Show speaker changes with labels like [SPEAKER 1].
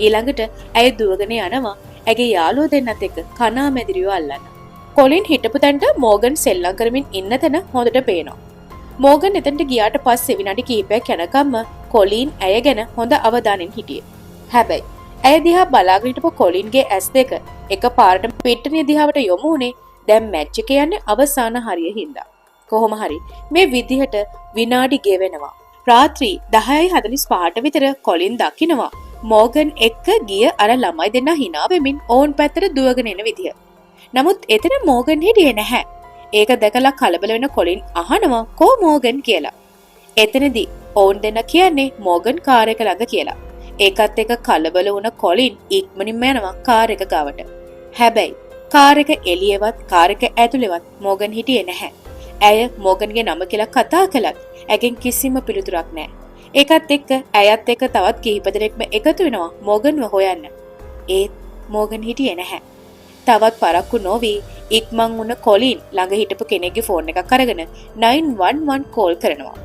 [SPEAKER 1] ඊළඟට ඇය දුවගෙන යනවා ඇගේ යාළුවෝ දෙන්නත් එක්ක කනා මැදිරියව අල්ලන්න. කොලින් හිටපු තැනට මෝගන් සෙල්ලම් කරමින් ඉන්න තැන හොඳට පේනවා. මෝගන් එතනට ගියාට පස්සේ විනාඩි කිහිපයක් යනකම්ම කොලින් ඇය ගැන හොඳ අවධානයෙන් හිටියේ. හැබැයි ඇය දිහා බලාගෙන හිටපු කොලින්ගේ ඇස් දෙක එකපාරටම පිට්ටනිය දිහාවට යොමු වුණේ දැන් මැච් එක යන්නේ අවසාන හරිය හින්දා. කොහොම හරි මේ විදිහට විනාඩි ගෙවෙනවා. රාත්‍රී 10:45ට විතර කොලින් දකිනවා මෝගන් එක්ක ගිය අර ළමයි දෙන්නා hina වෙමින් ඕන් පැත්තට දුවගෙන එන විදිය. නමුත් එතන මෝගන් හිටියේ නැහැ. ඒක දැකලා කලබල වෙන කොලින් අහනවා කෝ මෝගන් කියලා. එතනදී ඕන් දෙන්නා කියන්නේ මෝගන් කාර් එක ළඟ කියලා. ඒකත් එක්ක කලබල වුණ කොලින් ඉක්මනින්ම යනවා කාර් එක ගාවට. හැබැයි කාර් එක එළියවත් කාර් එක ඇතුළේවත් මෝගන් හිටියේ නැහැ. ඇය මෝගන්ගේ නම කියලා කතා කළත් ඇගෙන් කිසිම පිළිතුරක් නැහැ. ඒකත් එක්ක ඇයත් එක්ක තවත් කිහිප දෙනෙක්ම එකතු වෙනවා මෝගන්ව හොයන්න. ඒත් මෝගන් හිටියේ නැහැ. තවත් පරක්කු නොවි ඉක්මන් වුණ කොලින් ළඟ හිටපු කෙනෙක්ගේ ෆෝන් එකක් අරගෙන 911 කෝල් කරනවා.